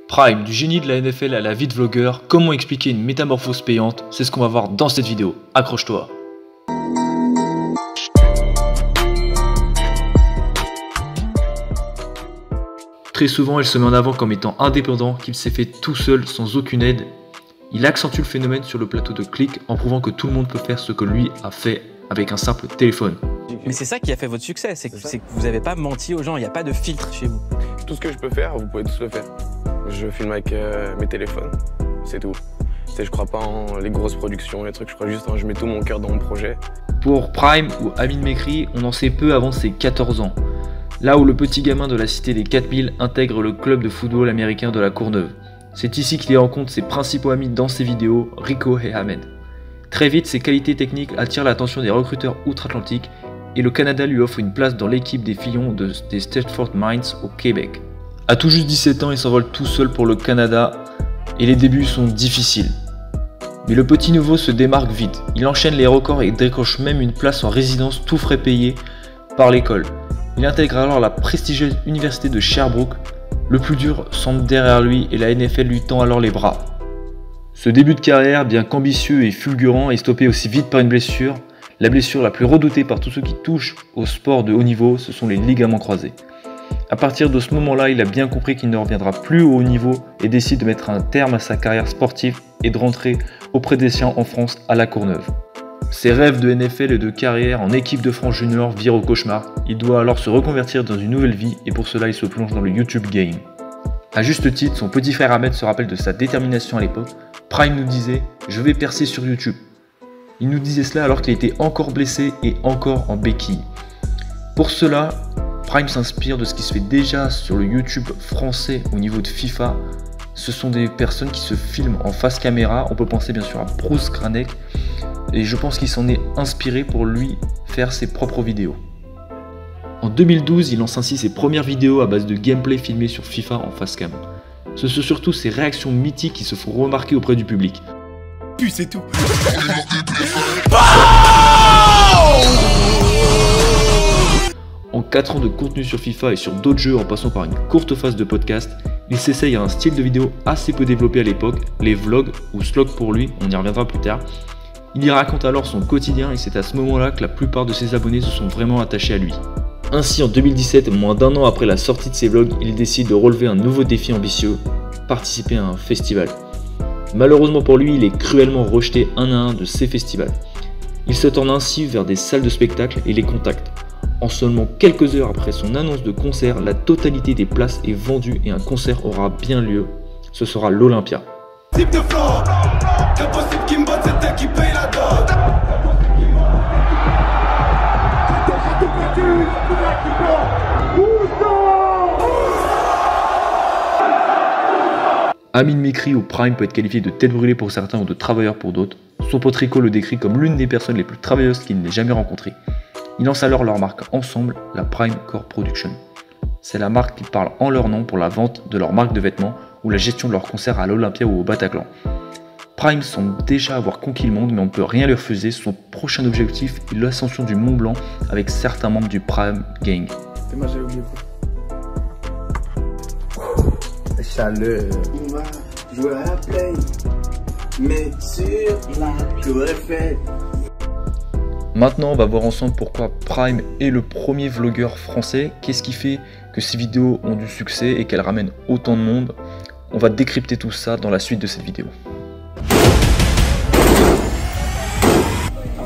Prime, du génie de la NFL à la vie de vlogueur, comment expliquer une métamorphose payante, c'est ce qu'on va voir dans cette vidéo. Accroche-toi. Très souvent, il se met en avant comme étant indépendant, qu'il s'est fait tout seul sans aucune aide. Il accentue le phénomène sur le plateau de Click en prouvant que tout le monde peut faire ce que lui a fait avec un simple téléphone. Mais c'est ça qui a fait votre succès, c'est que vous n'avez pas menti aux gens, il n'y a pas de filtre chez vous. Tout ce que je peux faire, vous pouvez tous le faire. Je filme avec mes téléphones, c'est tout. Je crois pas en les grosses productions, les trucs, je crois juste en je mets tout mon cœur dans mon projet. Pour Prime ou Amin Mekri, on en sait peu avant ses 14 ans. Là où le petit gamin de la cité des 4000 intègre le club de football américain de la Courneuve. C'est ici qu'il rencontre ses principaux amis dans ses vidéos, Rico et Ahmed. Très vite, ses qualités techniques attirent l'attention des recruteurs outre-Atlantique et le Canada lui offre une place dans l'équipe des Fillons des Stratford Mines au Québec. À tout juste 17 ans, il s'envole tout seul pour le Canada et les débuts sont difficiles. Mais le petit nouveau se démarque vite. Il enchaîne les records et décroche même une place en résidence tout frais payé par l'école. Il intègre alors la prestigieuse université de Sherbrooke. Le plus dur semble derrière lui et la NFL lui tend alors les bras. Ce début de carrière, bien qu'ambitieux et fulgurant, est stoppé aussi vite par une blessure. La blessure la plus redoutée par tous ceux qui touchent au sport de haut niveau, ce sont les ligaments croisés. À partir de ce moment-là, il a bien compris qu'il ne reviendra plus au haut niveau et décide de mettre un terme à sa carrière sportive et de rentrer auprès des siens en France à La Courneuve. Ses rêves de NFL et de carrière en équipe de France junior virent au cauchemar. Il doit alors se reconvertir dans une nouvelle vie et pour cela il se plonge dans le YouTube game. A juste titre, son petit frère Ahmed se rappelle de sa détermination à l'époque. Prime nous disait « Je vais percer sur YouTube ». Il nous disait cela alors qu'il était encore blessé et encore en béquille. Pour cela, Prime s'inspire de ce qui se fait déjà sur le YouTube français au niveau de FIFA. Ce sont des personnes qui se filment en face caméra. On peut penser bien sûr à Bruce Granek. Et je pense qu'il s'en est inspiré pour lui faire ses propres vidéos. En 2012, il lance ainsi ses premières vidéos à base de gameplay filmé sur FIFA en facecam. Ce sont surtout ses réactions mythiques qui se font remarquer auprès du public. Puis c'est tout. En 4 ans de contenu sur FIFA et sur d'autres jeux en passant par une courte phase de podcast, il s'essaye à un style de vidéo assez peu développé à l'époque, les vlogs ou slog pour lui, on y reviendra plus tard. Il y raconte alors son quotidien et c'est à ce moment-là que la plupart de ses abonnés se sont vraiment attachés à lui. Ainsi en 2017, moins d'un an après la sortie de ses vlogs, il décide de relever un nouveau défi ambitieux, participer à un festival. Malheureusement pour lui, il est cruellement rejeté un à un de ces festivals. Il se tourne ainsi vers des salles de spectacle et les contacte. En seulement quelques heures après son annonce de concert, la totalité des places est vendue et un concert aura bien lieu. Ce sera l'Olympia. Type de flow, impossible qui me botte, c'est elle qui paye la dot. Amin Mekri ou Prime peut être qualifié de tête brûlée pour certains ou de travailleur pour d'autres. Son pote Rico le décrit comme l'une des personnes les plus travailleuses qu'il n'ait jamais rencontrées. Ils lancent alors leur marque ensemble, la Prime Core Production. C'est la marque qui parle en leur nom pour la vente de leur marque de vêtements ou la gestion de leurs concerts à l'Olympia ou au Bataclan. Prime semble déjà avoir conquis le monde, mais on ne peut rien lui refuser. Son prochain objectif est l'ascension du Mont Blanc avec certains membres du Prime Gang. Et moi j'ai oublié quoi? La chaleur. On va jouer à la play, mais sur la Tour Eiffel. Maintenant, on va voir ensemble pourquoi Prime est le premier vlogueur français. Qu'est-ce qui fait que ses vidéos ont du succès et qu'elles ramènent autant de monde? On va décrypter tout ça dans la suite de cette vidéo.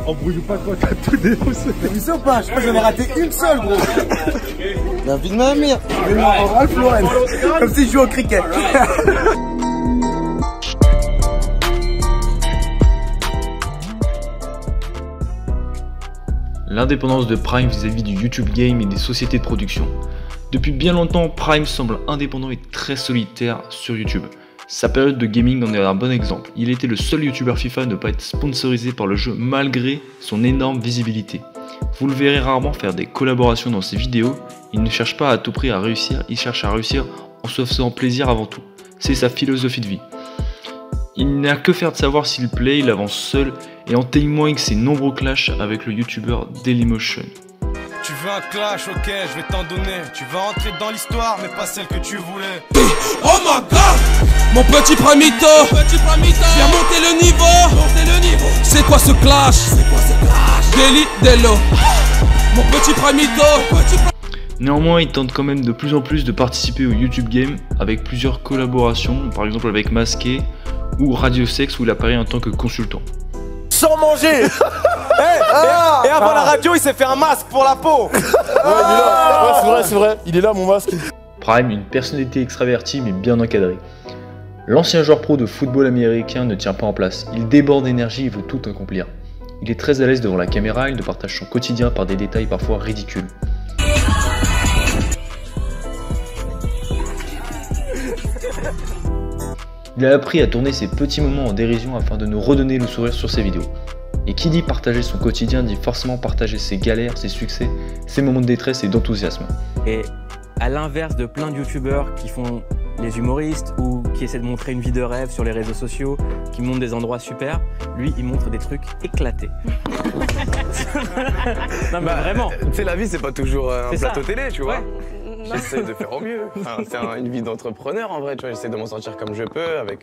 Embrouille pas quoi, t'as tout défoncé. T'as vu ça ou pas? Je crois que j'en ai raté une seule, gros. La vie de ma mère. Je vais en Ralph Lauren. Comme si je jouais au cricket. L'indépendance de Prime vis-à-vis du YouTube Game et des sociétés de production. Depuis bien longtemps, Prime semble indépendant et très solitaire sur YouTube. Sa période de gaming en est un bon exemple. Il était le seul YouTuber FIFA à ne pas être sponsorisé par le jeu malgré son énorme visibilité. Vous le verrez rarement faire des collaborations dans ses vidéos. Il ne cherche pas à tout prix à réussir, il cherche à réussir en se faisant plaisir avant tout. C'est sa philosophie de vie. Il n'a que faire de savoir s'il plaît, il avance seul et en témoigne ses nombreux clashs avec le youtubeur Dailymotion. Tu veux un clash, ok, je vais t'en donner. Tu vas entrer dans l'histoire, mais pas celle que tu voulais. Oh my god! Mon petit Primito, viens monter le niveau. C'est quoi ce clash? Deli Dello. Mon petit Primito. Néanmoins, il tente quand même de plus en plus de participer au YouTube Game avec plusieurs collaborations, par exemple avec Masqué ou Radio Sex où il apparaît en tant que consultant. Sans manger. Et avant la radio, il s'est fait un masque pour la peau. Ouais, il est là. Ouais, c'est vrai. Il est là, mon masque. Prime, une personnalité extravertie mais bien encadrée. L'ancien joueur pro de football américain ne tient pas en place. Il déborde d'énergie et veut tout accomplir. Il est très à l'aise devant la caméra, il ne partage son quotidien par des détails parfois ridicules. Il a appris à tourner ses petits moments en dérision afin de nous redonner le sourire sur ses vidéos. Et qui dit partager son quotidien dit forcément partager ses galères, ses succès, ses moments de détresse et d'enthousiasme. Et à l'inverse de plein de youtubeurs qui font les humoristes ou qui essaient de montrer une vie de rêve sur les réseaux sociaux, qui montrent des endroits super, lui il montre des trucs éclatés. Non mais vraiment. Tu sais, la vie c'est pas toujours un plateau ça. télé, tu vois. Ouais. J'essaie de faire au mieux. Enfin, c'est une vie d'entrepreneur en vrai, tu vois. J'essaie de m'en sortir comme je peux avec.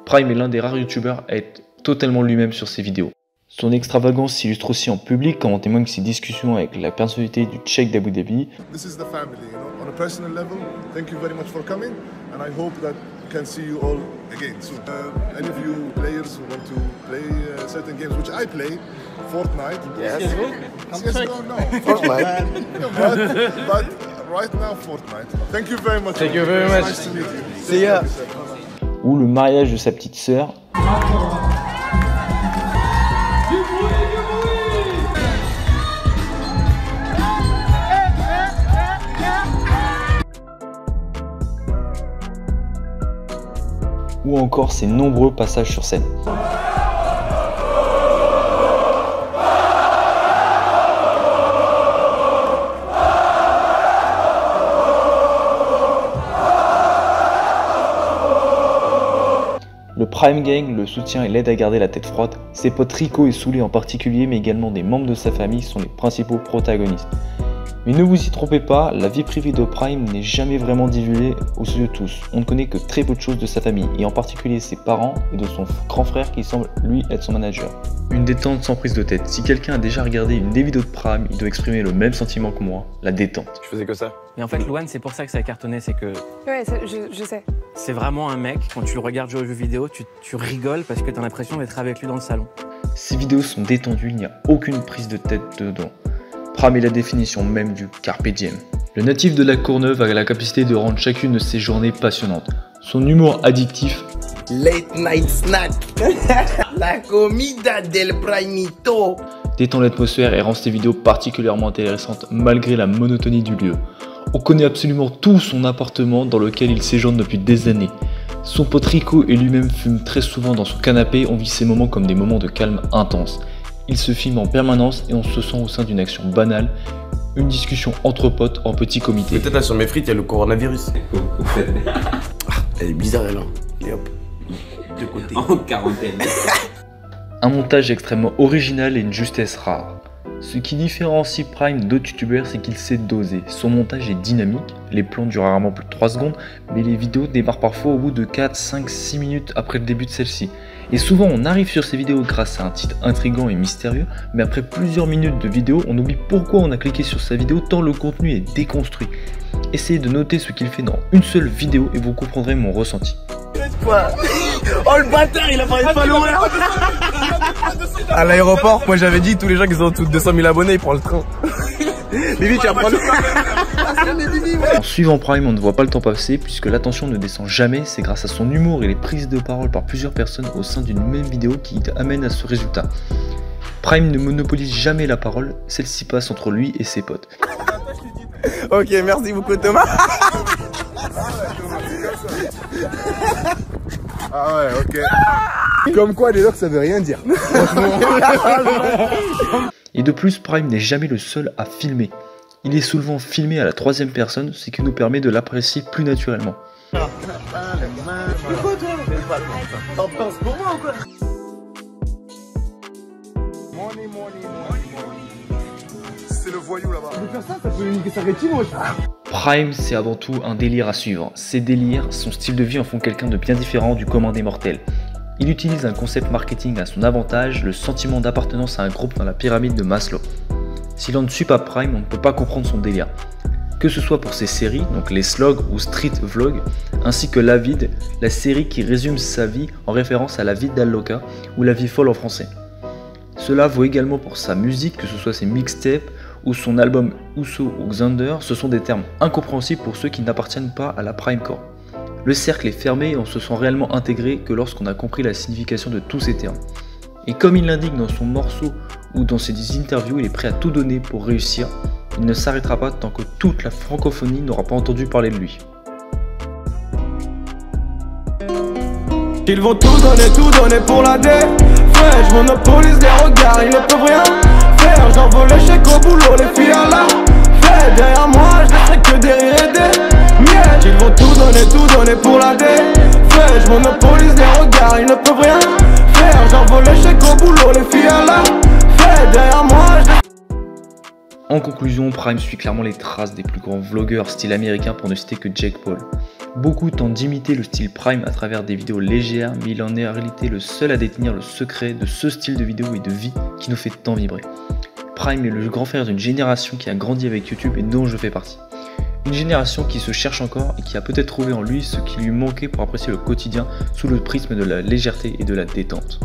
Prime est l'un des rares youtubeurs à être totalement lui-même sur ses vidéos. Son extravagance s'illustre aussi en public, comme en témoignent ses discussions avec la personnalité du Cheikh d'Abu Dhabi. This is the family, you know. On a personal level, thank you very much for coming, and I hope that we can see you all again soon. Any of you players who want to play certain games, which I play, Fortnite. Yes. CS:GO, no. Fortnite. but right now, Fortnite. Thank you very much. Thank you very much. Nice to meet you. See ya. Ou le mariage de sa petite sœur. Ou encore ses nombreux passages sur scène. Le Prime Gang le soutient et l'aide à garder la tête froide. Ses potes Rico et Soulé en particulier, mais également des membres de sa famille sont les principaux protagonistes. Mais ne vous y trompez pas, la vie privée de Prime n'est jamais vraiment divulguée aux yeux de tous. On ne connaît que très peu de choses de sa famille, et en particulier ses parents et de son grand frère qui semble lui être son manager. Une détente sans prise de tête. Si quelqu'un a déjà regardé une des vidéos de Prime, il doit exprimer le même sentiment que moi, la détente. Je faisais que ça. Et en fait, Louane, c'est pour ça que ça a cartonné, c'est que Ouais, je sais. c'est vraiment un mec, quand tu le regardes jouer aux jeux vidéo, tu rigoles parce que t'as l'impression d'être avec lui dans le salon. Ces vidéos sont détendues, il n'y a aucune prise de tête dedans. Prime est la définition même du Carpe Diem. Le natif de la Courneuve a la capacité de rendre chacune de ses journées passionnantes. Son humour addictif, Late night snack. La comida del Primito. détend l'atmosphère et rend ses vidéos particulièrement intéressantes malgré la monotonie du lieu. On connaît absolument tout son appartement dans lequel il séjourne depuis des années. Son pote Rico et lui-même fument très souvent dans son canapé, on vit ces moments comme des moments de calme intense. Il se filme en permanence et on se sent au sein d'une action banale, une discussion entre potes en petit comité. Peut-être là sur mes frites, il y a le coronavirus. Elle est bizarre elle, hein. Et hop. De côté. En quarantaine. Un montage extrêmement original et une justesse rare. Ce qui différencie Prime d'autres youtubeurs, c'est qu'il sait doser. Son montage est dynamique, les plans durent rarement plus de 3 secondes, mais les vidéos démarrent parfois au bout de 4, 5, 6 minutes après le début de celle-ci. Et souvent on arrive sur ces vidéos grâce à un titre intriguant et mystérieux, mais après plusieurs minutes de vidéo, on oublie pourquoi on a cliqué sur sa vidéo tant le contenu est déconstruit. Essayez de noter ce qu'il fait dans une seule vidéo et vous comprendrez mon ressenti. Quoi? Oh le bâtard, il a parlé de followers. À l'aéroport, moi j'avais dit tous les gens qui ont tous 200 000 abonnés, ils prennent le train. Bibi, tu vas prendre le En suivant Prime, on ne voit pas le temps passer puisque l'attention ne descend jamais, c'est grâce à son humour et les prises de parole par plusieurs personnes au sein d'une même vidéo qui amène à ce résultat. Prime ne monopolise jamais la parole, celle-ci passe entre lui et ses potes. Ok, merci beaucoup Thomas. Ah ouais, ok. Comme quoi, les locks, ça veut rien dire. Et de plus, Prime n'est jamais le seul à filmer. Il est souvent filmé à la 3e personne, ce qui nous permet de l'apprécier plus naturellement. C'est le voyou là-bas. Ça peut niquer sa rétine, wesh. Prime, c'est avant tout un délire à suivre. Ses délires, son style de vie en font quelqu'un de bien différent du commun des mortels. Il utilise un concept marketing à son avantage, le sentiment d'appartenance à un groupe dans la pyramide de Maslow. Si l'on ne suit pas Prime, on ne peut pas comprendre son délire. Que ce soit pour ses séries, donc les slogs ou street vlogs, ainsi que La Vide, la série qui résume sa vie en référence à La Vie d'Alloca ou La Vie folle en français. Cela vaut également pour sa musique, que ce soit ses mixtapes ou son album Uso ou Xander, ce sont des termes incompréhensibles pour ceux qui n'appartiennent pas à la Primecore. Le cercle est fermé et on se sent réellement intégré que lorsqu'on a compris la signification de tous ces termes. Et comme il l'indique dans son morceau ou dans ses interviews, il est prêt à tout donner pour réussir. Il ne s'arrêtera pas tant que toute la francophonie n'aura pas entendu parler de lui. Ils vont tout donner pour la dé. Frère, je monopolise les regards, ils ne peuvent rien faire. J'envole les chèques au boulot, les filles à la fête. Derrière moi, je laisserai que des rires et des miettes. Ils vont tout donner pour la dé. Frère, je monopolise les regards, ils ne peuvent rien faire. J'envole les chèques au boulot, les filles à la fête. Derrière moi, En conclusion, Prime suit clairement les traces des plus grands vlogueurs style américain pour ne citer que Jake Paul. Beaucoup tentent d'imiter le style Prime à travers des vidéos légères, mais il en est en réalité le seul à détenir le secret de ce style de vidéo et de vie qui nous fait tant vibrer. Prime est le grand frère d'une génération qui a grandi avec YouTube et dont je fais partie. Une génération qui se cherche encore et qui a peut-être trouvé en lui ce qui lui manquait pour apprécier le quotidien sous le prisme de la légèreté et de la détente.